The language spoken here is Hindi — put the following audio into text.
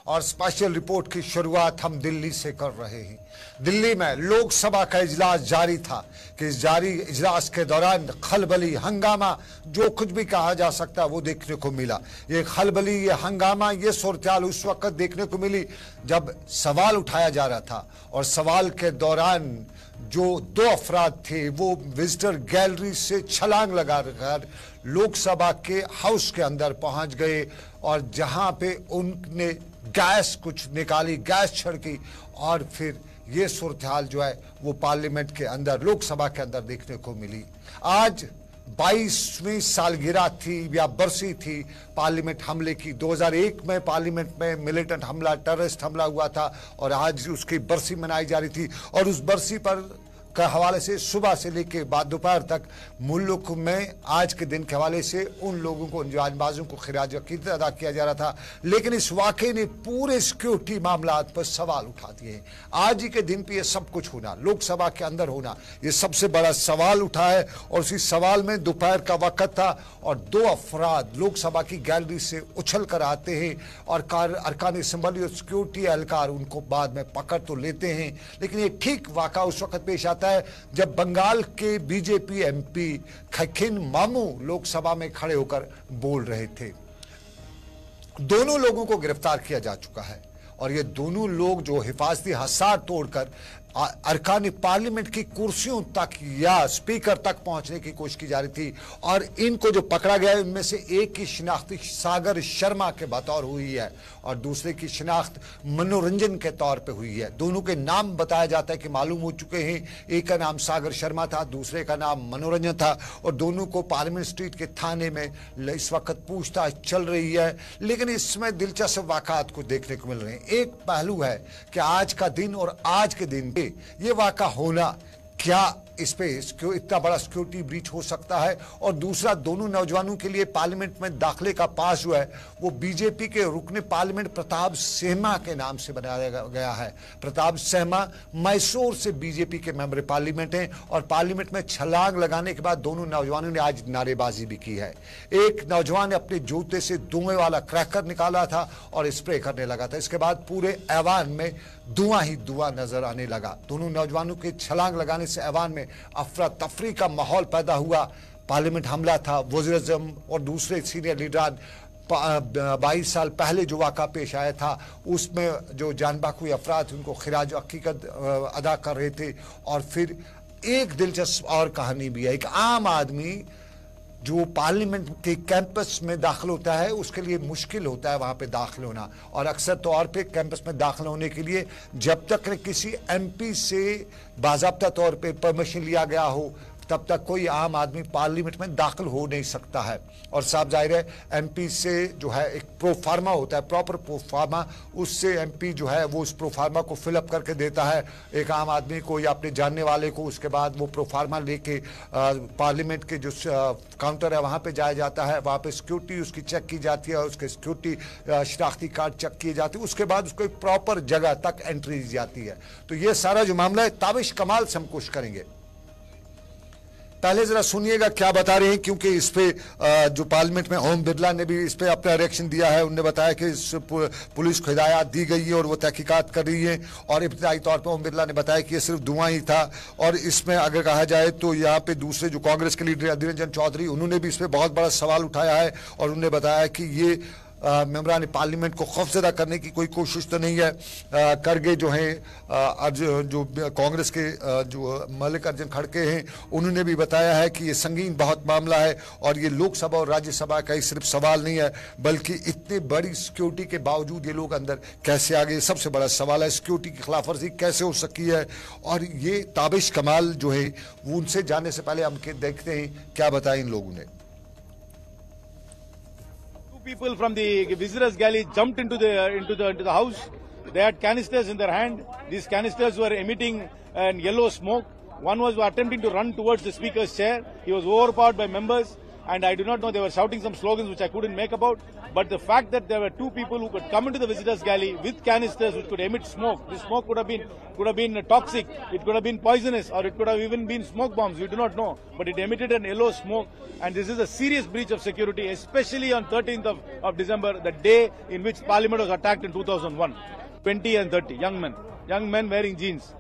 और स्पेशल रिपोर्ट की शुरुआत हम दिल्ली से कर रहे हैं। दिल्ली में लोकसभा का इजलास जारी था कि इस जारी इजलास के दौरान खलबली हंगामा, जो कुछ भी कहा जा सकता वो देखने को मिला। ये खलबली, ये हंगामा, ये सूरत-ए-हाल उस वक्त देखने को मिली जब सवाल उठाया जा रहा था और सवाल के दौरान जो दो अफराद थे वो विजिटर गैलरी से छलांग लगाकर लोकसभा के हाउस के अंदर पहुंच गए और जहां पे उनने गैस कुछ निकाली, गैस छिड़की और फिर ये सूरत-ए-हाल जो है वो पार्लियामेंट के अंदर, लोकसभा के अंदर देखने को मिली। आज 22वीं सालगिरह थी या बरसी थी पार्लियामेंट हमले की। 2001 में पार्लियामेंट में मिलिटेंट हमला, टेररिस्ट हमला हुआ था और आज उसकी बरसी मनाई जा रही थी और उस बरसी पर के हवाले से सुबह से लेकर बाद दोपहर तक मुल्क में आज के दिन के हवाले से उन लोगों को, उन जानबाजों को खिराज अकीदत अदा किया जा रहा था। लेकिन इस वाकये ने पूरे सिक्योरिटी मामलात पर सवाल उठा दिए। आज ही के दिन पे ये सब कुछ होना, लोकसभा के अंदर होना, ये सबसे बड़ा सवाल उठा है और उसी सवाल में दोपहर का वक्त था और दो अफराद लोकसभा की गैलरी से उछल कर आते हैं और अरकान असम्बली और सिक्योरिटी एहलकार उनको बाद में पकड़ तो लेते हैं। लेकिन ये ठीक वाक़ा उस वक्त पेश आता है जब बंगाल के बीजेपी एमपी खैखिन मामू लोकसभा में खड़े होकर बोल रहे थे। दोनों लोगों को गिरफ्तार किया जा चुका है और ये दोनों लोग जो हिफाजती हसार तोड़कर अरकान पार्लियामेंट की कुर्सियों तक या स्पीकर तक पहुंचने की कोशिश की जा रही थी और इनको जो पकड़ा गया है उनमें से एक की शिनाख्त सागर शर्मा के बतौर हुई है और दूसरे की शिनाख्त मनोरंजन के तौर पे हुई है। दोनों के नाम बताया जाता है कि मालूम हो चुके हैं। एक का नाम सागर शर्मा था, दूसरे का नाम मनोरंजन था और दोनों को पार्लियामेंट स्ट्रीट के थाने में इस वक्त पूछताछ चल रही है। लेकिन इसमें दिलचस्प वाक़ात को देखने को मिल रहे हैं। एक पहलू है कि आज का दिन और आज के दिन ये वाक़ा होना, क्या इस पे इतना बड़ा सिक्योरिटी ब्रीच हो सकता है और दूसरा दोनों नौजवानों के लिए पार्लियामेंट में दाखिले का पास जो है वो बीजेपी के रुकने पार्लियामेंट प्रताप सहमा के नाम से बनाया गया है। प्रताप सहमा मैसूर से बीजेपी के मेंबर पार्लियामेंट हैं और पार्लियामेंट में छलांग लगाने के बाद दोनों नौजवानों ने आज नारेबाजी भी की है। एक नौजवान ने अपने जूते से धुएं वाला क्रैकर निकाला था और स्प्रे करने लगा था। इसके बाद पूरे ऐवान में धुआं ही धुआं नजर आने लगा। दोनों नौजवानों के छलांग लगाने से ऐवान में अफरा तफरी का माहौल पैदा हुआ। पार्लियामेंट हमला था, वज़ीर-ए-आज़म और दूसरे सीनियर लीडरान 22 साल पहले जो वाक़ा पेश आया था उसमें जो जानबाकू अफराद उनको खिराज अकीदत अदा कर रहे थे। और फिर एक दिलचस्प और कहानी भी है। एक आम आदमी जो पार्लियामेंट के कैंपस में दाखिल होता है उसके लिए मुश्किल होता है वहाँ पे दाखिल होना और अक्सर तौर पे कैंपस में दाखिल होने के लिए जब तक किसी एमपी से बाज़ाब्ता तौर पे परमिशन लिया गया हो तब तक कोई आम आदमी पार्लियामेंट में दाखिल हो नहीं सकता है। और साफ जाहिर है एमपी से जो है एक प्रोफार्मा होता है, प्रॉपर प्रोफार्मा, उससे एमपी जो है वो उस प्रोफार्मा को फिलअप करके देता है एक आम आदमी को या अपने जानने वाले को। उसके बाद वो प्रोफार्मा लेके पार्लियामेंट के जो काउंटर है वहाँ पे जाया जाता है, वहाँ पे सिक्योरिटी उसकी चेक की जाती है और उसके सिक्योरिटी शनाख्ती कार्ड चेक किए जाते हैं। उसके बाद उसको एक प्रॉपर जगह तक एंट्री दी जाती है। तो ये सारा जो मामला है ताबिश कमाल से हम कोशिश करेंगे। पहले जरा सुनिएगा क्या बता रहे हैं क्योंकि इस पे जो पार्लियामेंट में ओम बिरला ने भी इस पे अपना रिएक्शन दिया है। उन्होंने बताया कि इस पुलिस को हिदायत दी गई है और वो तहकीकात कर रही है और इब्तिदाई तौर पर ओम बिरला ने बताया कि ये सिर्फ धुआं ही था। और इसमें अगर कहा जाए तो यहाँ पे दूसरे जो कांग्रेस के लीडर अधीर रंजन चौधरी उन्होंने भी इस पर बहुत बड़ा सवाल उठाया है और उन्होंने बताया कि ये मेंबरान पार्लियामेंट को खौफजदा करने की कोई कोशिश तो नहीं है। करगे जो हैं जो कांग्रेस के जो मल्लिकार्जुन खड़गे हैं उन्होंने भी बताया है कि ये संगीन बहुत मामला है और ये लोकसभा और राज्यसभा का ही सिर्फ सवाल नहीं है बल्कि इतनी बड़ी सिक्योरिटी के बावजूद ये लोग अंदर कैसे आ गए, सबसे बड़ा सवाल है। सिक्योरिटी की खिलाफ वर्जी कैसे हो सकी है और ये ताबिश कमाल जो है वो उनसे जानने से पहले हम देखते हैं क्या बताया इन लोगों ने। People from the visitors gallery jumped into the house. They had canisters in their hand. These canisters were emitting yellow smoke. One was attempting to run towards the speaker's chair. He was overpowered by members. and I do not know, they were shouting some slogans which I couldn't make about, but the fact that there were two people who could come into the visitors galley with canisters which could emit smoke, this smoke could have been toxic, it could have been poisonous, or it could have even been smoke bombs, we do not know, but it emitted an yellow smoke, and this is a serious breach of security, especially on 13th of December, the day in which Parliament was attacked in 2001. 20 and 30, young men wearing jeans.